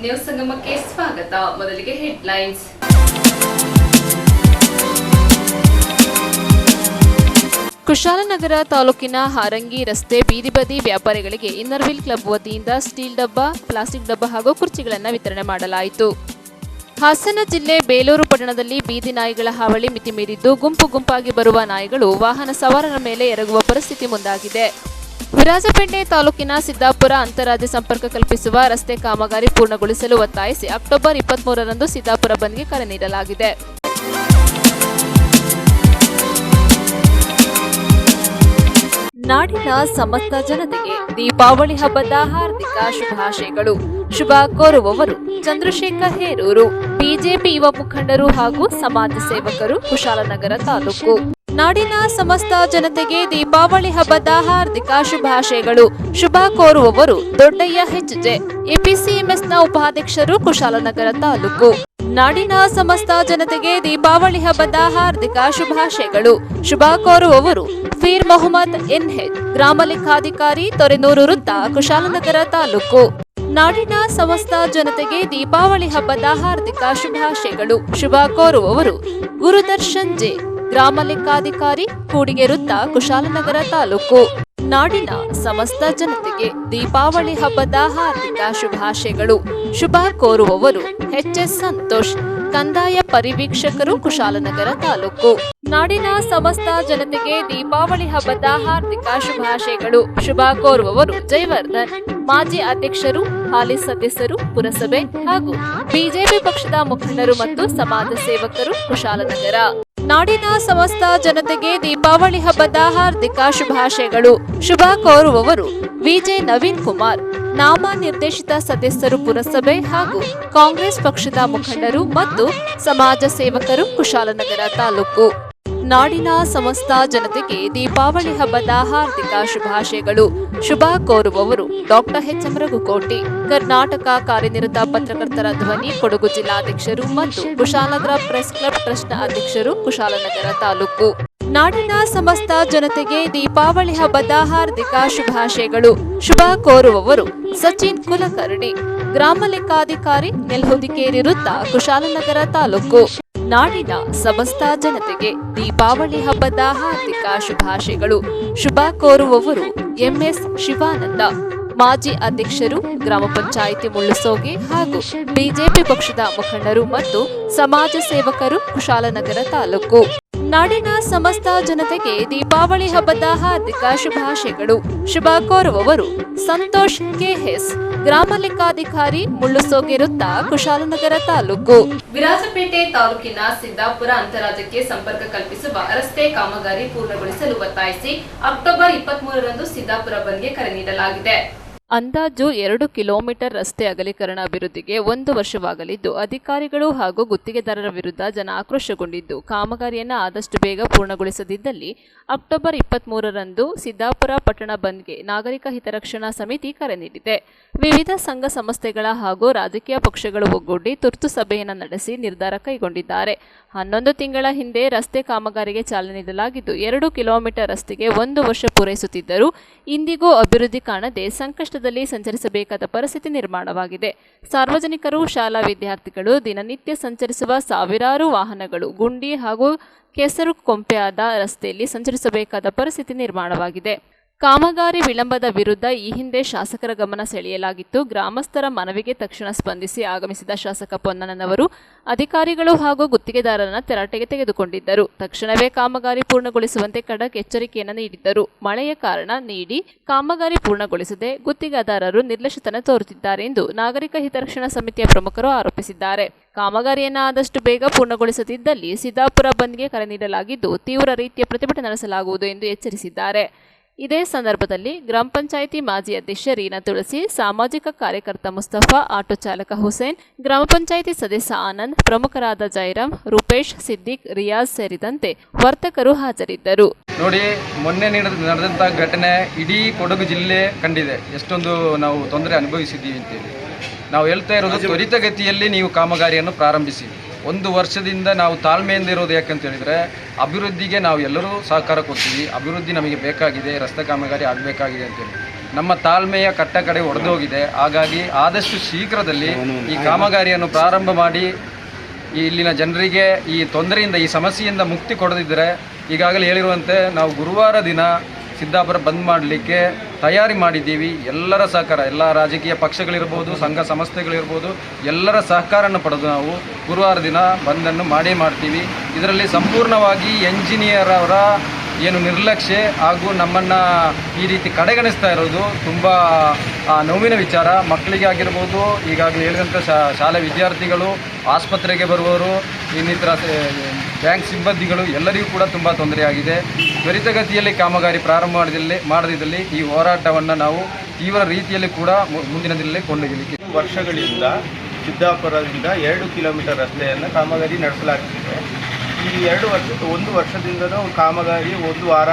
News ಸಂಗಮಕ್ಕೆ ಸ್ವಾಗತ. ಮೊದಲಿಗೆ headlines. Kushalnagar ತಾಲೂಕಿನ ಹಾರಂಗಿ ರಸ್ತೆ ಬೀದಿ ಬದಿ ವ್ಯಾಪಾರಿಗಳಿಗೆ ಇನ್ನರ್ವಿಲ್ ಕ್ಲಬ್ ವತಿಯಿಂದ ಸ್ಟೀಲ್ ಡಬ್ಬ, ಪ್ಲಾಸ್ಟಿಕ್ ಡಬ್ಬ ಹಾಗೂ ಕುರ್ಚಿಗಳನ್ನು ವಿತರಣೆ ಮಾಡಲಾಯಿತು. ಹಾಸನ ಜಿಲ್ಲೆ ಬೇಲೂರು ಪಟ್ಟಣದಲ್ಲಿ ಬೀದಿ ನಾಯಿಗಳ ಹಾವಳಿ ಮಿತಿಮೀರಿದ್ದು ಗುಂಪು ಗುಂಪಾಗಿ ಬರುವ ನಾಯಿಗಳು ವಾಹನ ಸವಾರರ ಮೇಲೆ ಎರಗುವ ಪರಿಸ್ಥಿತಿ ಮುಂದಾಗಿದೆ. ವಿರಾಜಪೇಟೆ ತಾಲೂಕಿನ ಸಿದ್ದಾಪುರ ಅಂತಾರಾಜ್ಯ ಸಂಪರ್ಕ ಕಲ್ಪಿಸುವ ರಸ್ತೆ ಕಾಮಗಾರಿ ಪೂರ್ಣಗೊಳಿಸಲು ಒತ್ತಾಯಿಸಿ ಅಕ್ಟೋಬರ್ 23ರಂದು ಸಿದ್ದಾಪುರ ಬಂದ್ಗೆ ಕರೆ ನೀಡಲಾಗಿದೆ. ನಾಡಿನ ಸಮಸ್ತ ಜನತೆಗೆ ದೀಪಾವಳಿ ಹಬ್ಬದ ಹಾರ್ದಿಕ ಶುಭಾಶಯಗಳು. ಶುಭ ಕೋರುವವರು ಚಂದ್ರಶೇಖರ್ ಹೇರೂರು, ಬಿಜೆಪಿ ಯುವ ಮುಖಂಡರು ಹಾಗೂ ಸಮಾಜ ಸೇವಕರು, ಕುಶಾಲನಗರ ತಾಲೂಕು. ನಾಡಿನ ಸಮಸ್ತ ಜನತೆಗೆ ದೀಪಾವಳಿ ಹಬ್ಬದ ಹಾರ್ದಿಕ ಶುಭಾಶಯಗಳು. ಶುಭ ಕೋರುವವರು ದೊಡ್ಡಯ್ಯ ಹೆಜ್ಜೆ, ಎಪಿಸಿಎಂಎಸ್ನ ಉಪಾಧ್ಯಕ್ಷರು, ಕುಶಾಲನಗರ ತಾಲೂಕು. ನಾಡಿನ ಸಮಸ್ತ ಜನತೆಗೆ ದೀಪಾವಳಿ ಹಬ್ಬದ ಹಾರ್ದಿಕ ಶುಭಾಶಯಗಳು. ಶುಭ ಕೋರುವವರು ಫೀರ್ ಮೊಹಮ್ಮದ್ ಎನ್ಹೆಚ್, ಗ್ರಾಮ ಲೆಕ್ಕಾಧಿಕಾರಿ, ತೊರೆನೂರು ವೃತ್ತ, ಕುಶಾಲನಗರ ತಾಲೂಕು. ನಾಡಿನ ಸಮಸ್ತ ಜನತೆಗೆ ದೀಪಾವಳಿ ಹಬ್ಬದ ಹಾರ್ದಿಕ ಶುಭಾಶಯಗಳು. ಶುಭ ಕೋರುವವರು ಗುರುದರ್ಶನ್ ಜೆ, ಗ್ರಾಮ ಲೆಕ್ಕಾಧಿಕಾರಿ, ಕೂಡಿಗೆ ವೃತ್ತ, ಕುಶಾಲನಗರ ತಾಲೂಕು. ನಾಡಿನ ಸಮಸ್ತ ಜನತೆಗೆ ದೀಪಾವಳಿ ಹಬ್ಬದ ಹಾರ್ದಿಕ ಶುಭಾಶಯಗಳು. ಶುಭ ಕೋರುವವರು ಎಚ್ಎಸ್ ಸಂತೋಷ್, ಕಂದಾಯ ಪರಿವೀಕ್ಷಕರು, ಕುಶಾಲನಗರ ತಾಲೂಕು. ನಾಡಿನ ಸಮಸ್ತ ಜನತೆಗೆ ದೀಪಾವಳಿ ಹಬ್ಬದ ಹಾರ್ದಿಕ ಶುಭಾಶಯಗಳು. ಶುಭ ಕೋರುವವರು ಜಯವರ್ಧನ್, ಮಾಜಿ ಅಧ್ಯಕ್ಷರು, ಹಾಲಿ ಸದಸ್ಯರು, ಪುರಸಭೆ ಹಾಗೂ ಬಿಜೆಪಿ ಪಕ್ಷದ ಮುಖಂಡರು ಮತ್ತು ಸಮಾಜ ಸೇವಕರು, ಕುಶಾಲನಗರ. ನಾಡಿನ ಸಮಸ್ತ ಜನತೆಗೆ ದೀಪಾವಳಿ ಹಬ್ಬದ ಹಾರ್ದಿಕ ಶುಭಾಶಯಗಳು. ಶುಭ ಕೋರುವವರು ವಿಜೆ ನವೀನ್ ಕುಮಾರ್, ನಾಮ ನಿರ್ದೇಶಿತ ಸದಸ್ಯರು, ಪುರಸಭೆ ಹಾಗೂ ಕಾಂಗ್ರೆಸ್ ಪಕ್ಷದ ಮುಖಂಡರು ಮತ್ತು ಸಮಾಜ ಸೇವಕರು, ಕುಶಾಲನಗರ ತಾಲೂಕು. ನಾಡಿನ ಸಮಸ್ತ ಜನತೆಗೆ ದೀಪಾವಳಿ ಹಬ್ಬದ ಹಾರ್ದಿಕ ಶುಭಾಶಯಗಳು. ಶುಭ ಕೋರುವವರು ಡಾಕ್ಟರ್ ಎಚ್.ಎಂ. ರಘುಕೋಟಿ, ಕರ್ನಾಟಕ ಕಾರ್ಯನಿರತ ಪತ್ರಕರ್ತರ ಧ್ವನಿ, ಕೊಡಗು ಜಿಲ್ಲಾಧ್ಯಕ್ಷರು ಮತ್ತು ಕುಶಾಲನಗರ ಪ್ರೆಸ್ ಕ್ಲಬ್ ಟ್ರಸ್ಟ್ನ ಅಧ್ಯಕ್ಷರು, ಕುಶಾಲನಗರ ತಾಲೂಕು. ನಾಡಿನ ಸಮಸ್ತ ಜನತೆಗೆ ದೀಪಾವಳಿ ಹಬ್ಬದ ಹಾರ್ದಿಕ ಶುಭಾಶಯಗಳು. ಶುಭ ಕೋರುವವರು ಸಚಿನ್ ಕುಲಕರ್ಣಿ, ಗ್ರಾಮ ಲೆಕ್ಕಾಧಿಕಾರಿ, ನೆಲ್ಹುದಿಕೇರಿ ವೃತ್ತ, ಕುಶಾಲನಗರ ತಾಲೂಕು. ನಾಡಿನ ಸಮಸ್ತ ಜನತೆಗೆ ದೀಪಾವಳಿ ಹಬ್ಬದ ಹಾರ್ದಿಕ ಶುಭಾಶಯಗಳು. ಶುಭ ಕೋರುವವರು ಎಂಎಸ್ ಶಿವಾನಂದ, ಮಾಜಿ ಅಧ್ಯಕ್ಷರು, ಗ್ರಾಮ ಪಂಚಾಯಿತಿ ಮುಳ್ಳುಸೋಗೆ ಹಾಗೂ ಬಿಜೆಪಿ ಪಕ್ಷದ ಮುಖಂಡರು ಮತ್ತು ಸಮಾಜ ಸೇವಕರು, ಕುಶಾಲನಗರ ತಾಲೂಕು. ನಾಡಿನ ಸಮಸ್ತ ಜನತೆಗೆ ದೀಪಾವಳಿ ಹಬ್ಬದ ಹಾರ್ದಿಕ ಶುಭಾಶಯಗಳು. ಶುಭ ಕೋರುವವರು ಸಂತೋಷ್ ಕೆಎಸ್, ಗ್ರಾಮ ಲೆಕ್ಕಾಧಿಕಾರಿ, ಮುಳ್ಳುಸೋಗೆ ವೃತ್ತ, ಕುಶಾಲನಗರ ತಾಲೂಕು. ವಿರಾಜಪೇಟೆ ತಾಲೂಕಿನ ಸಿದ್ದಾಪುರ ಅಂತಾರಾಜ್ಯಕ್ಕೆ ಸಂಪರ್ಕ ಕಲ್ಪಿಸುವ ರಸ್ತೆ ಕಾಮಗಾರಿ ಪೂರ್ಣಗೊಳಿಸಲು ಒತ್ತಾಯಿಸಿ ಅಕ್ಟೋಬರ್ 23ರಂದು ಸಿದ್ದಾಪುರ ಬಂದ್ಗೆ ಕರೆ ನೀಡಲಾಗಿದೆ. ಅಂದಾಜು 2 ಕಿಲೋಮೀಟರ್ ರಸ್ತೆ ಅಗಲೀಕರಣ ಅಭಿವೃದ್ಧಿಗೆ 1 ವರ್ಷವಾಗಲಿದ್ದು, ಅಧಿಕಾರಿಗಳು ಹಾಗೂ ಗುತ್ತಿಗೆದಾರರ ವಿರುದ್ಧ ಜನ ಆಕ್ರೋಶಗೊಂಡಿದ್ದು, ಕಾಮಗಾರಿಯನ್ನು ಆದಷ್ಟು ಬೇಗ ಪೂರ್ಣಗೊಳಿಸದಿದ್ದಲ್ಲಿ ಅಕ್ಟೋಬರ್ 23ರಂದು ಸಿದ್ದಾಪುರ ಪಟ್ಟಣ ಬಂದ್ಗೆ ನಾಗರಿಕ ಹಿತರಕ್ಷಣಾ ಸಮಿತಿ ಕರೆ ನೀಡಿದೆ. ವಿವಿಧ ಸಂಘ ಸಂಸ್ಥೆಗಳ ಹಾಗೂ ರಾಜಕೀಯ ಪಕ್ಷಗಳು ಒಗ್ಗೂಡಿ ತುರ್ತು ಸಭೆಯನ್ನು ನಡೆಸಿ ನಿರ್ಧಾರ ಕೈಗೊಂಡಿದ್ದಾರೆ. 11 ತಿಂಗಳ ಹಿಂದೆ ರಸ್ತೆ ಕಾಮಗಾರಿಗೆ ಚಾಲನೆ ನೀಡಲಾಗಿದ್ದು, 2 ಕಿಲೋಮೀಟರ್ ರಸ್ತೆಗೆ 1 ವರ್ಷ ಪೂರೈಸುತ್ತಿದ್ದರೂ ಇಂದಿಗೂ ಅಭಿವೃದ್ಧಿ ಕಾಣದೆ ಸಂಕಷ್ಟದಲ್ಲಿ ಸಂಚರಿಸಬೇಕಾದ ಪರಿಸ್ಥಿತಿ ನಿರ್ಮಾಣವಾಗಿದೆ. ಸಾರ್ವಜನಿಕರು, ಶಾಲಾ ವಿದ್ಯಾರ್ಥಿಗಳು ದಿನನಿತ್ಯ ಸಂಚರಿಸುವ ಸಾವಿರಾರು ವಾಹನಗಳು ಗುಂಡಿ ಹಾಗೂ ಕೆಸರು ಕೊಂಪೆಯಾದ ರಸ್ತೆಯಲ್ಲಿ ಸಂಚರಿಸಬೇಕಾದ ಪರಿಸ್ಥಿತಿ ನಿರ್ಮಾಣವಾಗಿದೆ. ಕಾಮಗಾರಿ ವಿಳಂಬದ ವಿರುದ್ಧ ಈ ಹಿಂದೆ ಶಾಸಕರ ಗಮನ ಸೆಳೆಯಲಾಗಿತ್ತು. ಗ್ರಾಮಸ್ಥರ ಮನವಿಗೆ ತಕ್ಷಣ ಸ್ಪಂದಿಸಿ ಆಗಮಿಸಿದ ಶಾಸಕ ಪೊನ್ನಣ್ಣನವರು ಅಧಿಕಾರಿಗಳು ಹಾಗೂ ಗುತ್ತಿಗೆದಾರರನ್ನು ತರಾಟೆಗೆ ತೆಗೆದುಕೊಂಡಿದ್ದರು. ತಕ್ಷಣವೇ ಕಾಮಗಾರಿ ಪೂರ್ಣಗೊಳಿಸುವಂತೆ ಖಡಕ್ ಎಚ್ಚರಿಕೆಯನ್ನು ನೀಡಿದ್ದರು. ಮಳೆಯ ಕಾರಣ ನೀಡಿ ಕಾಮಗಾರಿ ಪೂರ್ಣಗೊಳಿಸದೆ ಗುತ್ತಿಗೆದಾರರು ನಿರ್ಲಕ್ಷ್ಯತನ ತೋರುತ್ತಿದ್ದಾರೆ ಎಂದು ನಾಗರಿಕ ಹಿತರಕ್ಷಣಾ ಸಮಿತಿಯ ಪ್ರಮುಖರು ಆರೋಪಿಸಿದ್ದಾರೆ. ಕಾಮಗಾರಿಯನ್ನು ಆದಷ್ಟು ಬೇಗ ಪೂರ್ಣಗೊಳಿಸದಿದ್ದಲ್ಲಿ ಸಿದ್ದಾಪುರ ಬಂದ್ಗೆ ಕರೆ ನೀಡಲಾಗಿದ್ದು, ತೀವ್ರ ರೀತಿಯ ಪ್ರತಿಭಟನೆ ನಡೆಸಲಾಗುವುದು ಎಂದು ಎಚ್ಚರಿಸಿದ್ದಾರೆ. ಇದೇ ಸಂದರ್ಭದಲ್ಲಿ ಗ್ರಾಮ ಪಂಚಾಯಿತಿ ಮಾಜಿ ಅಧ್ಯಕ್ಷೆ ರೀನಾ ತುಳಸಿ, ಸಾಮಾಜಿಕ ಕಾರ್ಯಕರ್ತ ಮುಸ್ತಫಾ, ಆಟೋ ಚಾಲಕ ಹುಸೇನ್, ಗ್ರಾಮ ಪಂಚಾಯಿತಿ ಸದಸ್ಯ ಆನಂದ್, ಪ್ರಮುಖರಾದ ಜೈರಾಮ್, ರೂಪೇಶ್, ಸಿದ್ದಿಕ್, ರಿಯಾಜ್ ಸೇರಿದಂತೆ ವರ್ತಕರು ಹಾಜರಿದ್ದರು. ನೋಡಿ, ಮೊನ್ನೆ ನಡೆದಂಥ ಘಟನೆ ಇಡೀ ಕೊಡಗು ಜಿಲ್ಲೆ ಕಂಡಿದೆ. ಎಷ್ಟೊಂದು ನಾವು ತೊಂದರೆ ಅನುಭವಿಸಿದ್ದೀವಿ ಅಂತೇಳಿ ನಾವು ಹೇಳ್ತಾ ಇರೋದು, ತ್ವರಿತಗತಿಯಲ್ಲಿ ನೀವು ಕಾಮಗಾರಿಯನ್ನು ಪ್ರಾರಂಭಿಸಿ. 1 ವರ್ಷದಿಂದ ನಾವು ತಾಳ್ಮೆಯಿಂದ ಇರೋದು ಯಾಕಂತ ಹೇಳಿದರೆ, ಅಭಿವೃದ್ಧಿಗೆ ನಾವು ಎಲ್ಲರೂ ಸಹಕಾರ ಕೊಡ್ತೀವಿ. ಅಭಿವೃದ್ಧಿ ನಮಗೆ ಬೇಕಾಗಿದೆ, ರಸ್ತೆ ಕಾಮಗಾರಿ ಆಗಬೇಕಾಗಿದೆ ಅಂತೇಳಿ. ನಮ್ಮ ತಾಳ್ಮೆಯ ಕಟ್ಟಕಡೆ ಒಡೆದೋಗಿದೆ. ಹಾಗಾಗಿ ಆದಷ್ಟು ಶೀಘ್ರದಲ್ಲಿ ಈ ಕಾಮಗಾರಿಯನ್ನು ಪ್ರಾರಂಭ ಮಾಡಿ ಈ ಇಲ್ಲಿನ ಜನರಿಗೆ ಈ ತೊಂದರೆಯಿಂದ, ಈ ಸಮಸ್ಯೆಯಿಂದ ಮುಕ್ತಿ ಕೊಡದಿದ್ದರೆ ಈಗಾಗಲೇ ಹೇಳಿರುವಂತೆ ನಾವು ಗುರುವಾರ ದಿನ ಸಿದ್ದಾಪುರ ಬಂದ್ ಮಾಡಲಿಕ್ಕೆ ತಯಾರಿ ಮಾಡಿದ್ದೀವಿ. ಎಲ್ಲರ ಸಹಕಾರ, ಎಲ್ಲ ರಾಜಕೀಯ ಪಕ್ಷಗಳಿರ್ಬೋದು, ಸಂಘ ಸಂಸ್ಥೆಗಳಿರ್ಬೋದು, ಎಲ್ಲರ ಸಹಕಾರವನ್ನು ಪಡೆದು ನಾವು ಗುರುವಾರ ದಿನ ಬಂದನ್ನು ಮಾಡೇ ಮಾಡ್ತೀವಿ. ಇದರಲ್ಲಿ ಸಂಪೂರ್ಣವಾಗಿ ಎಂಜಿನಿಯರ್ ಅವರ ಏನು ನಿರ್ಲಕ್ಷ್ಯ ಹಾಗೂ ನಮ್ಮನ್ನು ಈ ರೀತಿ ಕಡೆಗಣಿಸ್ತಾ ಇರೋದು ತುಂಬ ನೋವಿನ ವಿಚಾರ. ಮಕ್ಕಳಿಗೆ ಆಗಿರ್ಬೋದು, ಈಗಾಗಲೇ ಹೇಳಿದಂಥ ಶಾಲೆ ವಿದ್ಯಾರ್ಥಿಗಳು, ಆಸ್ಪತ್ರೆಗೆ ಬರುವವರು, ಇನ್ನಿತರ ಬ್ಯಾಂಕ್ ಸಿಬ್ಬಂದಿಗಳು ಎಲ್ಲರಿಗೂ ಕೂಡ ತುಂಬ ತೊಂದರೆಯಾಗಿದೆ. ತ್ವರಿತಗತಿಯಲ್ಲಿ ಕಾಮಗಾರಿ ಪ್ರಾರಂಭ ಮಾಡದಿದ್ದಲ್ಲಿ ಈ ಹೋರಾಟವನ್ನು ನಾವು ತೀವ್ರ ರೀತಿಯಲ್ಲಿ ಕೂಡ ಮುಂದಿನ ದಿನದಲ್ಲಿ ಕೊಂಡೊಯ್ಯಲಿಕ್ಕೆ ವರ್ಷಗಳಿಂದ ಸಿದ್ದಾಪುರದಿಂದ 2 ಕಿಲೋಮೀಟರ್ ರಸ್ತೆಯನ್ನು ಕಾಮಗಾರಿ ನಡೆಸಲಾಗುತ್ತಿದೆ. ಈ 1 ವರ್ಷದಿಂದಲೂ ಕಾಮಗಾರಿ ಒಂದು ವಾರ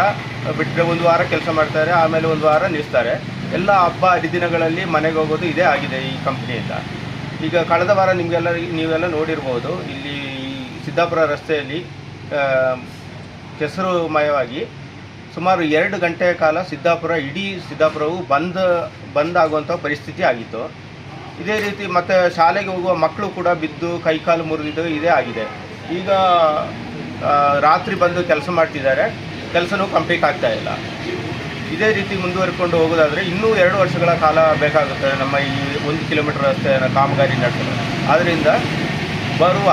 ಬಿಟ್ಟರೆ ಒಂದು ವಾರ ಕೆಲಸ ಮಾಡ್ತಾರೆ, ಆಮೇಲೆ ಒಂದು ವಾರ ನಿಲ್ಲಿಸ್ತಾರೆ. ಎಲ್ಲ ಹಬ್ಬ ಹರಿದಿನಗಳಲ್ಲಿ ಮನೆಗೆ ಹೋಗೋದು ಇದೇ ಆಗಿದೆ ಈ ಕಂಪ್ನಿಯಿಂದ. ಈಗ ಕಳೆದ ವಾರ ನೀವೆಲ್ಲ ನೋಡಿರ್ಬೋದು, ಇಲ್ಲಿ ಸಿದ್ದಾಪುರ ರಸ್ತೆಯಲ್ಲಿ ಕೆಸರುಮಯವಾಗಿ ಸುಮಾರು 2 ಗಂಟೆಯ ಕಾಲ ಇಡೀ ಸಿದ್ದಾಪುರವು ಬಂದ್ ಆಗುವಂಥ ಪರಿಸ್ಥಿತಿ ಆಗಿತ್ತು. ಇದೇ ರೀತಿ ಮತ್ತು ಶಾಲೆಗೆ ಹೋಗುವ ಮಕ್ಕಳು ಕೂಡ ಬಿದ್ದು ಕೈಕಾಲು ಮುರಿದಿದ್ದು ಇದೇ ಆಗಿದೆ. ಈಗ ರಾತ್ರಿ ಬಂದು ಕೆಲಸ ಮಾಡ್ತಿದ್ದಾರೆ, ಕೆಲಸನೂ ಕಂಪ್ಲೀಟ್ ಆಗ್ತಾ ಇಲ್ಲ. ಇದೇ ರೀತಿ ಮುಂದುವರಿಕೊಂಡು ಹೋಗೋದಾದರೆ ಇನ್ನೂ 2 ವರ್ಷಗಳ ಕಾಲ ಬೇಕಾಗುತ್ತೆ ನಮ್ಮ ಈ 1 ಕಿಲೋಮೀಟರ್ ರಸ್ತೆಯನ್ನು ಕಾಮಗಾರಿ ನಡೆಸಲು. ಆದ್ದರಿಂದ ಬರುವ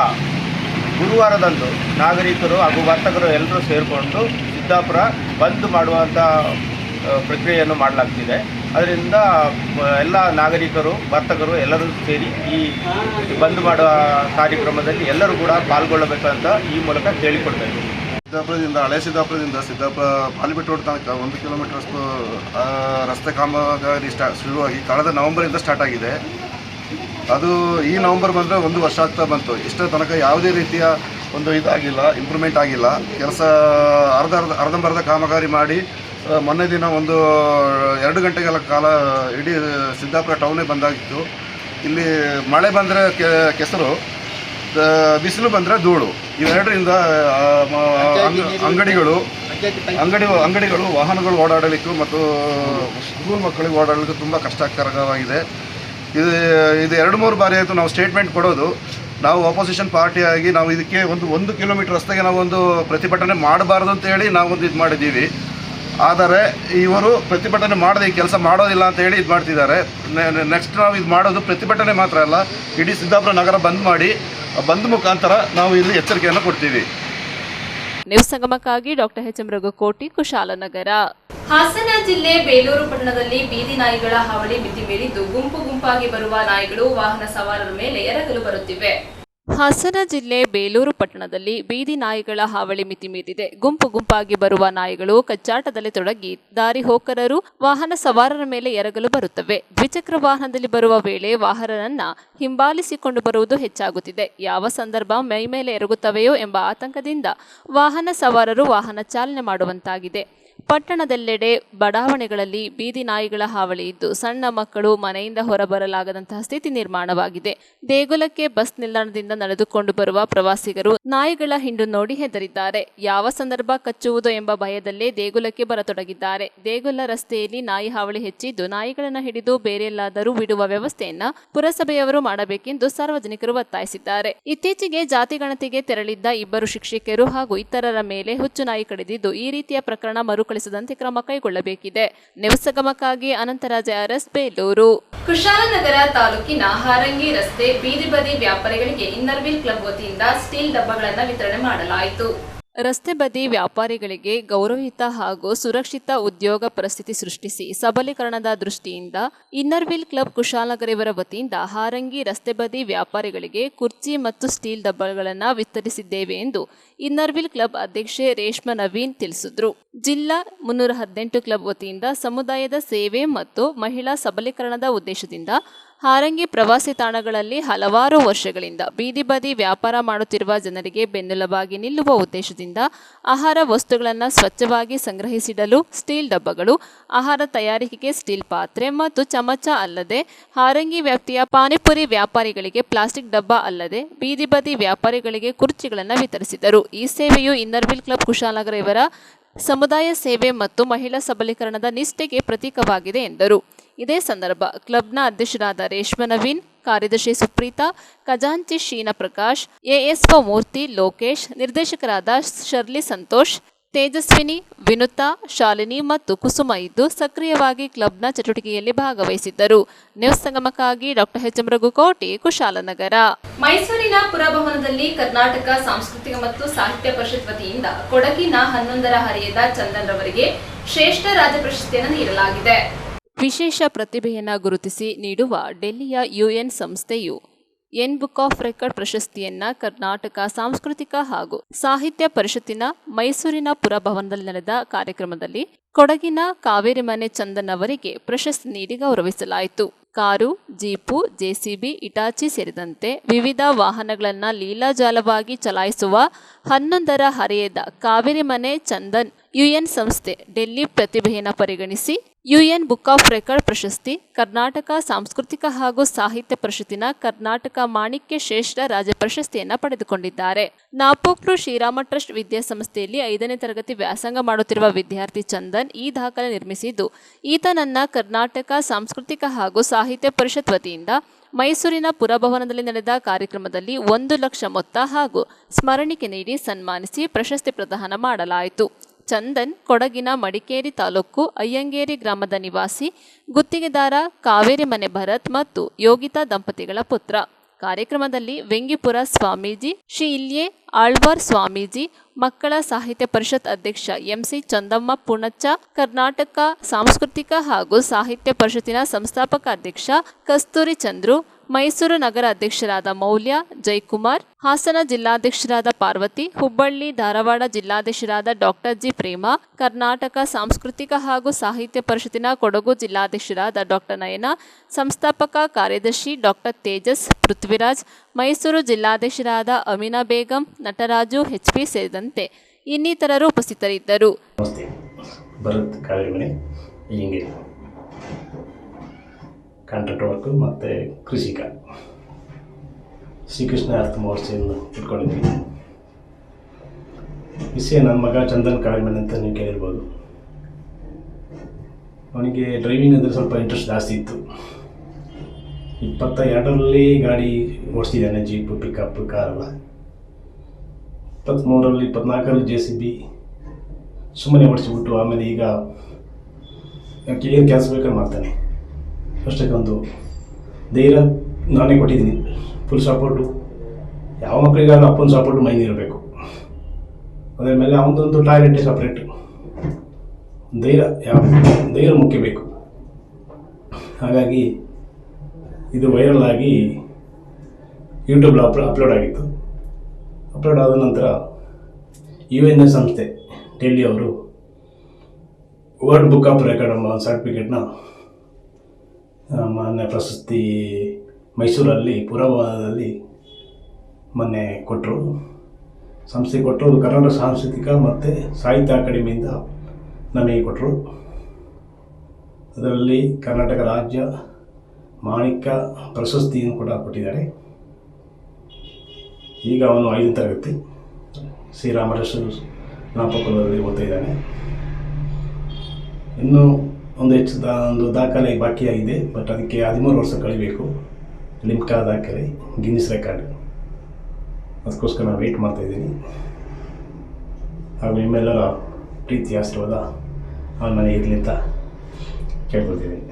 ಗುರುವಾರದಂದು ನಾಗರಿಕರು ಹಾಗೂ ವರ್ತಕರು ಎಲ್ಲರೂ ಸೇರಿಕೊಂಡು ಸಿದ್ದಾಪುರ ಬಂದ್ ಮಾಡುವಂಥ ಪ್ರಕ್ರಿಯೆಯನ್ನು ಮಾಡಲಾಗ್ತಿದೆ. ಅದರಿಂದ ಎಲ್ಲ ನಾಗರಿಕರು, ವರ್ತಕರು ಎಲ್ಲರೂ ಸೇರಿ ಈ ಬಂದ್ ಮಾಡುವ ಕಾರ್ಯಕ್ರಮದಲ್ಲಿ ಎಲ್ಲರೂ ಕೂಡ ಪಾಲ್ಗೊಳ್ಳಬೇಕಂತ ಈ ಮೂಲಕ ಕೇಳಿಕೊಡ್ಬೇಕು. ಸಿದ್ದಾಪುರದಿಂದ, ಹಳೆ ಸಿದ್ದಾಪುರ ಪಾಲಿಮೆಟ್ ರೋಡ್ ತನಕ 1 ಕಿಲೋಮೀಟರ್ಷ್ಟು ರಸ್ತೆ ಕಾಮಗಾರಿ ಶುರುವಾಗಿ ಕಳೆದ ನವೆಂಬರಿಂದ ಸ್ಟಾರ್ಟ್ ಆಗಿದೆ. ಅದು ಈ ನವೆಂಬರ್ ಬಂದರೆ 1 ವರ್ಷ ಆಗ್ತಾ ಬಂತು. ಇಷ್ಟರ ತನಕ ಯಾವುದೇ ರೀತಿಯ ಒಂದು ಇದಾಗಿಲ್ಲ, ಇಂಪ್ರೂವ್ಮೆಂಟ್ ಆಗಿಲ್ಲ. ಕೆಲಸ ಅರ್ಧಂಬರ್ಧ ಕಾಮಗಾರಿ ಮಾಡಿ ಮೊನ್ನೆ ದಿನ 2 ಗಂಟೆಗಳ ಕಾಲ ಇಡೀ ಸಿದ್ದಾಪುರ ಟೌನೇ ಬಂದಾಗಿತ್ತು. ಇಲ್ಲಿ ಮಳೆ ಬಂದರೆ ಕೆಸರು, ಬಿಸಿಲು ಬಂದರೆ ಧೂಳು, ಇವೆರಡರಿಂದ ಅಂಗಡಿಗಳು ವಾಹನಗಳು ಓಡಾಡಲಿಕ್ಕೂ ಮತ್ತು ಸ್ಕೂಲ್ ಮಕ್ಕಳಿಗೆ ಓಡಾಡಲಿಕ್ಕೂ ತುಂಬ ಕಷ್ಟಕರವಾಗಿದೆ. ಇದು 2-3 ಬಾರಿ ಆಯಿತು ನಾವು ಸ್ಟೇಟ್ಮೆಂಟ್ ಕೊಡೋದು. ನಾವು ಅಪೋಸಿಷನ್ ಪಾರ್ಟಿಯಾಗಿ ನಾವು ಇದಕ್ಕೆ 1 ಕಿಲೋಮೀಟರ್ ರಸ್ತೆಗೆ ನಾವೊಂದು ಪ್ರತಿಭಟನೆ ಮಾಡಬಾರ್ದು ಅಂತೇಳಿ ನಾವೊಂದು ಇದು ಮಾಡಿದ್ದೀವಿ. ಆದರೆ ಇವರು ಪ್ರತಿಭಟನೆ ಮಾಡದೆ ಈ ಕೆಲಸ ಮಾಡೋದಿಲ್ಲ ಅಂತ ಹೇಳಿ ಇದು ಮಾಡ್ತಿದ್ದಾರೆ. ನೆಕ್ಸ್ಟ್ ನಾವು ಇದು ಮಾಡೋದು ಪ್ರತಿಭಟನೆ ಮಾತ್ರ ಅಲ್ಲ, ಇಡೀ ಸಿದ್ದಾಪುರ ನಗರ ಬಂದ್ ಮಾಡಿ ಬಂದ್ ಮುಖಾಂತರ ನಾವು ಇಲ್ಲಿ ಎಚ್ಚರಿಕೆಯನ್ನು ಕೊಡ್ತೀವಿ. ನ್ಯೂಸ್ ಸಂಗಮಕ್ಕಾಗಿ ಡಾಕ್ಟರ್ ಎಚ್.ಎಂ. ರಘುಕೋಟಿ, ಕುಶಾಲನಗರ. ಹಾಸನ ಜಿಲ್ಲೆ ಬೇಲೂರು ಪಟ್ಟಣದಲ್ಲಿ ಬೀದಿ ನಾಯಿಗಳ ಹಾವಳಿ ಮಿತಿ ಮೀರಿದ್ದು ಗುಂಪಾಗಿ ಬರುವ ನಾಯಿಗಳು ವಾಹನ ಸವಾರರ ಮೇಲೆ ಎರಗಲು ಬರುತ್ತಿವೆ. ಹಾಸನ ಜಿಲ್ಲೆ ಬೇಲೂರು ಪಟ್ಟಣದಲ್ಲಿ ಬೀದಿ ನಾಯಿಗಳ ಹಾವಳಿ ಮಿತಿ ಮೀರಿದೆ. ಗುಂಪಾಗಿ ಬರುವ ನಾಯಿಗಳು ಕಚ್ಚಾಟದಲ್ಲಿ ತೊಡಗಿ ದಾರಿ ಹೋಕರರು, ವಾಹನ ಸವಾರರ ಮೇಲೆ ಎರಗಲು ಬರುತ್ತವೆ. ದ್ವಿಚಕ್ರ ವಾಹನದಲ್ಲಿ ಬರುವ ವೇಳೆ ವಾಹನರನ್ನ ಹಿಂಬಾಲಿಸಿಕೊಂಡು ಬರುವುದು ಹೆಚ್ಚಾಗುತ್ತಿದೆ. ಯಾವ ಸಂದರ್ಭ ಮೈ ಮೇಲೆ ಎರಗುತ್ತವೆಯೋ ಎಂಬ ಆತಂಕದಿಂದ ವಾಹನ ಸವಾರರು ವಾಹನ ಚಾಲನೆ ಮಾಡುವಂತಾಗಿದೆ. ಪಟ್ಟಣದೆಲ್ಲೆಡೆ ಬಡಾವಣೆಗಳಲ್ಲಿ ಬೀದಿ ನಾಯಿಗಳ ಹಾವಳಿ ಇದ್ದು ಸಣ್ಣ ಮಕ್ಕಳು ಮನೆಯಿಂದ ಹೊರಬರಲಾಗದಂತಹ ಸ್ಥಿತಿ ನಿರ್ಮಾಣವಾಗಿದೆ. ದೇಗುಲಕ್ಕೆ ಬಸ್ ನಿಲ್ದಾಣದಿಂದ ನಡೆದುಕೊಂಡು ಬರುವ ಪ್ರವಾಸಿಗರು ನಾಯಿಗಳ ಹಿಂಡು ನೋಡಿ ಹೆದರಿದ್ದಾರೆ. ಯಾವ ಸಂದರ್ಭ ಕಚ್ಚುವುದು ಎಂಬ ಭಯದಲ್ಲೇ ದೇಗುಲಕ್ಕೆ ಬರತೊಡಗಿದ್ದಾರೆ. ದೇಗುಲ ರಸ್ತೆಯಲ್ಲಿ ನಾಯಿ ಹಾವಳಿ ಹೆಚ್ಚಿದ್ದು ನಾಯಿಗಳನ್ನು ಹಿಡಿದು ಬೇರೆಲ್ಲಾದರೂ ಬಿಡುವ ವ್ಯವಸ್ಥೆಯನ್ನ ಪುರಸಭೆಯವರು ಮಾಡಬೇಕೆಂದು ಸಾರ್ವಜನಿಕರು ಒತ್ತಾಯಿಸಿದ್ದಾರೆ. ಇತ್ತೀಚೆಗೆ ಜಾತಿ ಗಣತಿಗೆ ತೆರಳಿದ್ದ 2 ಶಿಕ್ಷಕಿಯರು ಹಾಗೂ ಇತರರ ಮೇಲೆ ಹುಚ್ಚು ನಾಯಿ ಕಡಿದಿದ್ದು ಈ ರೀತಿಯ ಪ್ರಕರಣ ಮರುಕಳಿಸದಂತೆ ಕ್ರಮ ಕೈಗೊಳ್ಳಬೇಕಿದೆ. ನ್ಯೂಸ್ ಸಂಗಮಕ್ಕಾಗಿ ಅನಂತರಾಜ ಅರಸ್, ಬೇಲೂರು. ಕುಶಾಲನಗರ ತಾಲೂಕಿನ ಹಾರಂಗಿ ರಸ್ತೆ ಬೀದಿ ಬದಿ ವ್ಯಾಪಾರಿಗಳಿಗೆ ಇನ್ನರ್ವಿಲ್ ಕ್ಲಬ್ ವತಿಯಿಂದ ಸ್ಟೀಲ್ ಡಬ್ಬಗಳನ್ನು ವಿತರಣೆ ಮಾಡಲಾಯಿತು. ರಸ್ತೆ ಬದಿ ವ್ಯಾಪಾರಿಗಳಿಗೆ ಗೌರವಯುತ ಹಾಗೂ ಸುರಕ್ಷಿತ ಉದ್ಯೋಗ ಪರಿಸ್ಥಿತಿ ಸೃಷ್ಟಿಸಿ ಸಬಲೀಕರಣದ ದೃಷ್ಟಿಯಿಂದ ಇನ್ನರ್ವಿಲ್ ಕ್ಲಬ್ ಕುಶಾಲನಗರ ಇವರ ವತಿಯಿಂದ ಹಾರಂಗಿ ರಸ್ತೆ ಬದಿ ವ್ಯಾಪಾರಿಗಳಿಗೆ ಕುರ್ಚಿ ಮತ್ತು ಸ್ಟೀಲ್ ಡಬ್ಬಗಳನ್ನು ವಿತರಿಸಿದ್ದೇವೆ ಎಂದು ಇನ್ನರ್ವಿಲ್ ಕ್ಲಬ್ ಅಧ್ಯಕ್ಷೆ ರೇಷ್ಮಾ ನವೀನ್ ತಿಳಿಸಿದರು. ಜಿಲ್ಲಾ 318 ಕ್ಲಬ್ ವತಿಯಿಂದ ಸಮುದಾಯದ ಸೇವೆ ಮತ್ತು ಮಹಿಳಾ ಸಬಲೀಕರಣದ ಉದ್ದೇಶದಿಂದ ಹಾರಂಗಿ ಪ್ರವಾಸಿ ತಾಣಗಳಲ್ಲಿ ಹಲವಾರು ವರ್ಷಗಳಿಂದ ಬೀದಿ ಬದಿ ವ್ಯಾಪಾರ ಮಾಡುತ್ತಿರುವ ಜನರಿಗೆ ಬೆನ್ನೆಲುಬಾಗಿ ನಿಲ್ಲುವ ಉದ್ದೇಶದಿಂದ ಆಹಾರ ವಸ್ತುಗಳನ್ನು ಸ್ವಚ್ಛವಾಗಿ ಸಂಗ್ರಹಿಸಿಡಲು ಸ್ಟೀಲ್ ಡಬ್ಬಗಳು, ಆಹಾರ ತಯಾರಿಕೆಗೆ ಸ್ಟೀಲ್ ಪಾತ್ರೆ ಮತ್ತು ಚಮಚ ಅಲ್ಲದೆ ಹಾರಂಗಿ ವ್ಯಾಪ್ತಿಯ ಪಾನಿಪುರಿ ವ್ಯಾಪಾರಿಗಳಿಗೆ ಪ್ಲಾಸ್ಟಿಕ್ ಡಬ್ಬ ಅಲ್ಲದೆ ಬೀದಿ ಬದಿ ವ್ಯಾಪಾರಿಗಳಿಗೆ ಕುರ್ಚಿಗಳನ್ನು ವಿತರಿಸಿದರು. ಈ ಸೇವೆಯು ಇನ್ನರ್ವಿಲ್ ಕ್ಲಬ್ ಕುಶಾಲನಗರ ಇವರ ಸಮುದಾಯ ಸೇವೆ ಮತ್ತು ಮಹಿಳಾ ಸಬಲೀಕರಣದ ನಿಷ್ಠೆಗೆ ಪ್ರತೀಕವಾಗಿದೆ ಎಂದರು. ಇದೇ ಸಂದರ್ಭ ಕ್ಲಬ್ನ ಅಧ್ಯಕ್ಷರಾದ ರೇಷ್ಮಾ ನವೀನ್, ಕಾರ್ಯದರ್ಶಿ ಸುಪ್ರೀತಾ, ಖಜಾಂಚಿ ಶೀನಾ ಪ್ರಕಾಶ್, ಎಎಸ್ಒ ಮೂರ್ತಿ, ಲೋಕೇಶ್, ನಿರ್ದೇಶಕರಾದ ಶರ್ಲಿ ಸಂತೋಷ್, ತೇಜಸ್ವಿನಿ, ವಿನುತಾ, ಶಾಲಿನಿ ಮತ್ತು ಕುಸುಮ ಇದ್ದು ಸಕ್ರಿಯವಾಗಿ ಕ್ಲಬ್ನ ಚಟುವಟಿಕೆಯಲ್ಲಿ ಭಾಗವಹಿಸಿದ್ದರು. ನ್ಯೂಸ್ ಸಂಗಮಕ್ಕಾಗಿ ಡಾಕ್ಟರ್ ಎಚ್.ಎಂ. ರಘುಕೋಟಿ, ಕುಶಾಲನಗರ. ಮೈಸೂರಿನ ಪುರಭವನದಲ್ಲಿ ಕರ್ನಾಟಕ ಸಾಂಸ್ಕೃತಿಕ ಮತ್ತು ಸಾಹಿತ್ಯ ಪರಿಷತ್ ವತಿಯಿಂದ ಕೊಡಗಿನ 11ರ ಹರೆಯದ ಚಂದನ್ ರವರಿಗೆ ಶ್ರೇಷ್ಠ ರಾಜ್ಯ ಪ್ರಶಸ್ತಿಯನ್ನು ನೀಡಲಾಗಿದೆ. ವಿಶೇಷ ಪ್ರತಿಭೆಯನ್ನು ಗುರುತಿಸಿ ನೀಡುವ ಡೆಲ್ಲಿಯ ಯುಎನ್ ಸಂಸ್ಥೆಯು ಎನ್ ಬುಕ್ ಆಫ್ ರೆಕಾರ್ಡ್ ಪ್ರಶಸ್ತಿಯನ್ನ ಕರ್ನಾಟಕ ಸಾಂಸ್ಕೃತಿಕ ಹಾಗೂ ಸಾಹಿತ್ಯ ಪರಿಷತ್ತಿನ ಮೈಸೂರಿನ ಪುರಭವನದಲ್ಲಿ ನಡೆದ ಕಾರ್ಯಕ್ರಮದಲ್ಲಿ ಕೊಡಗಿನ ಕಾವೇರಿ ಮನೆ ಚಂದನ್ ಅವರಿಗೆ ಪ್ರಶಸ್ತಿ ನೀಡಿ ಗೌರವಿಸಲಾಯಿತು. ಕಾರು, ಜೀಪು, ಜೆಸಿಬಿ, ಇಟಾಚಿ ಸೇರಿದಂತೆ ವಿವಿಧ ವಾಹನಗಳನ್ನು ಲೀಲಾಜಾಲವಾಗಿ ಚಲಾಯಿಸುವ 11ರ ಹರೆಯದ ಕಾವೇರಿ ಮನೆ ಚಂದನ್ ಯುಎನ್ ಸಂಸ್ಥೆ ಡೆಲ್ಲಿ ಪ್ರತಿಭೆಯನ್ನು ಪರಿಗಣಿಸಿ ಯುಎನ್ ಬುಕ್ ಆಫ್ ರೆಕಾರ್ಡ್ ಪ್ರಶಸ್ತಿ, ಕರ್ನಾಟಕ ಸಾಂಸ್ಕೃತಿಕ ಹಾಗೂ ಸಾಹಿತ್ಯ ಪರಿಷತ್ತಿನ ಕರ್ನಾಟಕ ಮಾಣಿಕ್ಯ ಶ್ರೇಷ್ಠ ರಾಜ್ಯ ಪ್ರಶಸ್ತಿಯನ್ನು ಪಡೆದುಕೊಂಡಿದ್ದಾರೆ. ನಾಪೋಕ್ಲು ಶ್ರೀರಾಮ ಟ್ರಸ್ಟ್ ವಿದ್ಯಾಸಂಸ್ಥೆಯಲ್ಲಿ 5ನೇ ತರಗತಿ ವ್ಯಾಸಂಗ ಮಾಡುತ್ತಿರುವ ವಿದ್ಯಾರ್ಥಿ ಚಂದನ್ ಈ ದಾಖಲೆ ನಿರ್ಮಿಸಿದ್ದು, ಈತನನ್ನ ಕರ್ನಾಟಕ ಸಾಂಸ್ಕೃತಿಕ ಹಾಗೂ ಸಾಹಿತ್ಯ ಪರಿಷತ್ ವತಿಯಿಂದ ಮೈಸೂರಿನ ಪುರಭವನದಲ್ಲಿ ನಡೆದ ಕಾರ್ಯಕ್ರಮದಲ್ಲಿ 1 ಲಕ್ಷ ಮೊತ್ತ ಹಾಗೂ ಸ್ಮರಣಿಕೆ ನೀಡಿ ಸನ್ಮಾನಿಸಿ ಪ್ರಶಸ್ತಿ ಪ್ರದಾನ ಮಾಡಲಾಯಿತು. ಚಂದನ್ ಕೊಡಗಿನ ಮಡಿಕೇರಿ ತಾಲೂಕು ಅಯ್ಯಂಗೇರಿ ಗ್ರಾಮದ ನಿವಾಸಿ, ಗುತ್ತಿಗೆದಾರ ಕಾವೇರಿ ಮನೆ ಭರತ್ ಮತ್ತು ಯೋಗಿತಾ ದಂಪತಿಗಳ ಪುತ್ರ. ಕಾರ್ಯಕ್ರಮದಲ್ಲಿ ವೆಂಗಿಪುರ ಸ್ವಾಮೀಜಿ, ಶ್ರೀ ಇಲ್ಯೆ ಆಳ್ವಾರ್ ಸ್ವಾಮೀಜಿ, ಮಕ್ಕಳ ಸಾಹಿತ್ಯ ಪರಿಷತ್ ಅಧ್ಯಕ್ಷ ಎಂಸಿ ಚಂದಮ್ಮ ಪುಣಚ್ಚ, ಕರ್ನಾಟಕ ಸಾಂಸ್ಕೃತಿಕ ಹಾಗೂ ಸಾಹಿತ್ಯ ಪರಿಷತ್ತಿನ ಸಂಸ್ಥಾಪಕ ಅಧ್ಯಕ್ಷ ಕಸ್ತೂರಿ ಚಂದ್ರು, ಮೈಸೂರು ನಗರ ಅಧ್ಯಕ್ಷರಾದ ಮೌಲ್ಯ, ಜಯಕುಮಾರ್, ಹಾಸನ ಜಿಲ್ಲಾಧ್ಯಕ್ಷರಾದ ಪಾರ್ವತಿ, ಹುಬ್ಬಳ್ಳಿ ಧಾರವಾಡ ಜಿಲ್ಲಾಧ್ಯಕ್ಷರಾದ ಡಾಕ್ಟರ್ ಜಿ ಪ್ರೇಮ, ಕರ್ನಾಟಕ ಸಾಂಸ್ಕೃತಿಕ ಹಾಗೂ ಸಾಹಿತ್ಯ ಪರಿಷತ್ತಿನ ಕೊಡಗು ಜಿಲ್ಲಾಧ್ಯಕ್ಷರಾದ ಡಾಕ್ಟರ್ ನಯನ, ಸಂಸ್ಥಾಪಕ ಕಾರ್ಯದರ್ಶಿ ಡಾಕ್ಟರ್ ತೇಜಸ್ ಪೃಥ್ವಿರಾಜ್, ಮೈಸೂರು ಜಿಲ್ಲಾಧ್ಯಕ್ಷರಾದ ಅಮೀನಾ ಬೇಗಂ, ನಟರಾಜು, ಎಚ್ಪಿ ಸೇರಿದಂತೆ ಇನ್ನಿತರರು ಉಪಸ್ಥಿತರಿದ್ದರು. ನಮಸ್ತೆ. ಭರತ್ ಕಾವೇರಿ ಮನೆ ಅಯ್ಯಂಗೇರಿ, ಕಾಂಟ್ರಾಕ್ಟ್ ವರ್ಕು ಮತ್ತು ಕೃಷಿಕ. ಶ್ರೀಕೃಷ್ಣ ಅರ್ಥ ಮಹೋತ್ಸವವನ್ನು ಇಟ್ಕೊಂಡಿದ್ವಿ. ವಿಷಯ ನನ್ನ ಮಗ ಚಂದನ್ ಕಾವೇರಿ ಮನೆ ಅಂತ ನೀವು ಕೇಳಿರ್ಬೋದು. ಅವನಿಗೆ ಡ್ರೈವಿಂಗ್ ಅಂದರೆ ಸ್ವಲ್ಪ ಇಂಟ್ರೆಸ್ಟ್ ಜಾಸ್ತಿ ಇತ್ತು. 22ರಲ್ಲಿ ಗಾಡಿ ಓಡಿಸ್ತಿದ್ದಾನೆ, ಜೀಪು, ಪಿಕಪ್, ಕಾರೆಲ್ಲ. 23ರಲ್ಲಿ 24ರಲ್ಲಿ JCB ಸುಮ್ಮನೆ ಓಡಿಸಿಬಿಟ್ಟು ಆಮೇಲೆ ಈಗ ಏನು ಕೆಲಸ ಬೇಕಾದ್ರೆ ಮಾಡ್ತಾನೆ. ಅಷ್ಟಕ್ಕೊಂದು ಧೈರ್ಯ ನಾನೇ ಕೊಟ್ಟಿದ್ದೀನಿ, ಫುಲ್ ಸಪೋರ್ಟು. ಯಾವ ಮಕ್ಕಳಿಗಾದ್ರೂ ಅಪ್ಪನ ಸಪೋರ್ಟು ಮೈನ್ ಇರಬೇಕು. ಅದರ ಮೇಲೆ ಅವನದೊಂದು ಟಾಯ್ಲೆಟೇ ಸಪ್ರೇಟು. ಧೈರ್ಯ ಮುಖ್ಯ ಬೇಕು. ಹಾಗಾಗಿ ಇದು ವೈರಲ್ ಆಗಿ ಯೂಟ್ಯೂಬ್ ಅಪ್ಲೋಡ್ ಆಗಿತ್ತು. ಅಪ್ಲೋಡ್ ಆದ ನಂತರ UN ಸಂಸ್ಥೆ ಡೆಲ್ಲಿಯವರು ವರ್ಲ್ಡ್ ಬುಕ್ ಆಫ್ ರೆಕಾರ್ಡ್ ಎಂಬ ಸರ್ಟಿಫಿಕೇಟ್ನ ಮೊನ್ನೆ ಪ್ರಶಸ್ತಿ ಮೈಸೂರಲ್ಲಿ ಪುರಭವನದಲ್ಲಿ ಮೊನ್ನೆ ಕೊಟ್ಟರು. ಸಂಸ್ಥೆ ಕೊಟ್ಟರು. ಕರ್ನಾಟಕ ಸಾಂಸ್ಕೃತಿಕ ಮತ್ತು ಸಾಹಿತ್ಯ ಅಕಾಡೆಮಿಯಿಂದ ನಮಗೆ ಕೊಟ್ಟರು. ಅದರಲ್ಲಿ ಕರ್ನಾಟಕ ರಾಜ್ಯ ಮಾಣಿಕ್ಯ ಪ್ರಶಸ್ತಿಯನ್ನು ಕೂಡ ಕೊಟ್ಟಿದ್ದಾರೆ. ಈಗ ಅವನು 5ನೇ ತರಗತಿ ಶ್ರೀರಾಮಕೃಷ್ಣ ನಾಪಕುಲದಲ್ಲಿ ಓದ್ತಾ ಇದ್ದಾನೆ. ಇನ್ನೂ ಒಂದು ದಾಖಲೆ ಬಾಕಿಯಾಗಿದೆ. ಬಟ್ ಅದಕ್ಕೆ 13 ವರ್ಷ ಕಳಿಬೇಕು. ಲಿಮ್ಕಾ ದಾಖಲೆ, ಗಿನ್ನಿಸ್ ರೆಕಾರ್ಡ್. ಅದಕ್ಕೋಸ್ಕರ ನಾನು ವೆಯ್ಟ್ ಮಾಡ್ತಾಯಿದ್ದೀನಿ. ಹಾಗೂ ನಿಮ್ಮೆಲ್ಲರ ಪ್ರೀತಿ ಆಶೀರ್ವಾದ ಅವನ ಮನೆ ಇರಲಿ ಅಂತ ಕೇಳ್ಕೊಳ್ತಿದ್ದೀನಿ.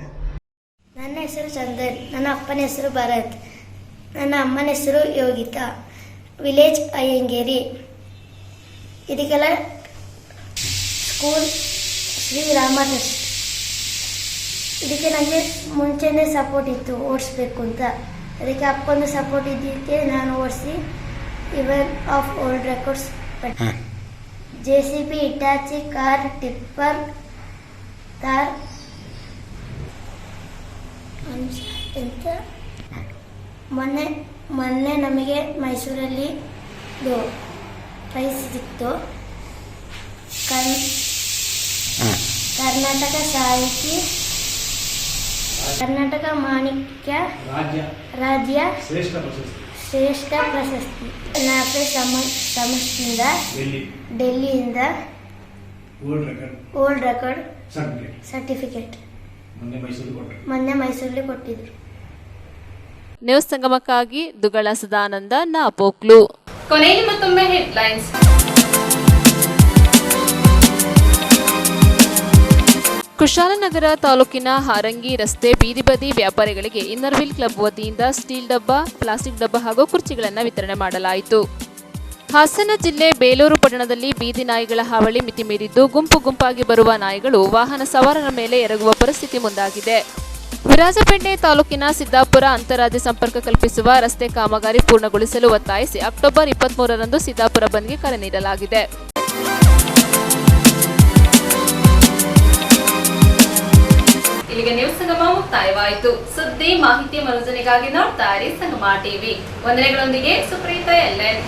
ನನ್ನ ಹೆಸರು ಚಂದನ್, ನನ್ನ ಅಪ್ಪನ ಹೆಸರು ಭರತ್, ನನ್ನ ಅಮ್ಮನ ಹೆಸರು ಯೋಗಿತಾ, ವಿಲೇಜ್ ಅಯ್ಯಂಗೇರಿ. ಇದಕ್ಕೆಲ್ಲ ಸ್ಕೂಲ್ ಶ್ರೀರಾಮ ಟ್ರಸ್ಟ್. ಇದಕ್ಕೆ ನನಗೆ ಮುಂಚೆನೇ ಸಪೋರ್ಟ್ ಇತ್ತು ಓಡಿಸ್ಬೇಕು ಅಂತ. ಅದಕ್ಕೆ ಅಪ್ಪನ ಸಪೋರ್ಟ್ ಇದ್ದಕ್ಕೆ ನಾನು ಓಡಿಸಿ ಇವನ್ of world records JCB, Hitachi, car, tipper, Thar ಅಂತ. ಮೊನ್ನೆ ನಮಗೆ ಮೈಸೂರಲ್ಲಿ ಪ್ರೈಸ್ ಸಿಕ್ತು. ಕರ್ನಾಟಕ ಸಾಹಿತ್ಯ, ಕರ್ನಾಟಕ ಮಾಣಿಕ್ಯ ರಾಜ್ಯ ಶ್ರೇಷ್ಠ ಪ್ರಶಸ್ತಿ ಸಂಸ್ಥೆಯಿಂದ ಡೆಲ್ಲಿಯಿಂದ ಓಲ್ಡ್ ರೆಕಾರ್ಡ್ ಸರ್ಟಿಫಿಕೇಟ್ ಮೊನ್ನೆ ಮೈಸೂರಲ್ಲಿ ಕೊಟ್ಟಿದ್ರು. ನ್ಯೂಸ್ ಸಂಗಮಕ್ಕಾಗಿ ದುಗಳ ಸದಾನಂದ ನಾಪೋಕ್ಲು. ಕೊನೆಯಲ್ಲಿ ಮತ್ತೊಮ್ಮೆ ಹೆಡ್ಲೈನ್ಸ್. ಕುಶಾಲನಗರ ತಾಲೂಕಿನ ಹಾರಂಗಿ ರಸ್ತೆ ಬೀದಿ ಬದಿ ವ್ಯಾಪಾರಿಗಳಿಗೆ ಇನ್ನರ್ವಿಲ್ ಕ್ಲಬ್ ವತಿಯಿಂದ ಸ್ಟೀಲ್ ಡಬ್ಬ, ಪ್ಲಾಸ್ಟಿಕ್ ಡಬ್ಬ ಹಾಗೂ ಕುರ್ಚಿಗಳನ್ನು ವಿತರಣೆ ಮಾಡಲಾಯಿತು. ಹಾಸನ ಜಿಲ್ಲೆ ಬೇಲೂರು ಪಟ್ಟಣದಲ್ಲಿ ಬೀದಿ ನಾಯಿಗಳ ಹಾವಳಿ ಮಿತಿಮೀರಿದ್ದು ಗುಂಪು ಗುಂಪಾಗಿ ಬರುವ ನಾಯಿಗಳು ವಾಹನ ಸವಾರರ ಮೇಲೆ ಎರಗುವ ಪರಿಸ್ಥಿತಿ ಮುಂದಾಗಿದೆ. ವಿರಾಜಪೇಟೆ ತಾಲೂಕಿನ ಸಿದ್ದಾಪುರ ಅಂತಾರಾಜ್ಯ ಸಂಪರ್ಕ ಕಲ್ಪಿಸುವ ರಸ್ತೆ ಕಾಮಗಾರಿ ಪೂರ್ಣಗೊಳಿಸಲು ಒತ್ತಾಯಿಸಿ ಅಕ್ಟೋಬರ್ 23ರಂದು ಸಿದ್ದಾಪುರ ಬಂದ್ಗೆ ಕರೆ ನೀಡಲಾಗಿದೆ. ಇಲ್ಲಿಗೆ ನ್ಯೂಸ್ ಸಂಗಮ ಮುಕ್ತಾಯವಾಯಿತು. ಸುದ್ದಿ ಮಾಹಿತಿ ಮನೋರಂಜನೆಗಾಗಿ ನೋಡ್ತಾ ಇರಿ ಸಂಗಮ ಟಿವಿ. ವಂದನೆಗಳೊಂದಿಗೆ ಸುಪ್ರೀತಾ ಎಲ್ಎನ್.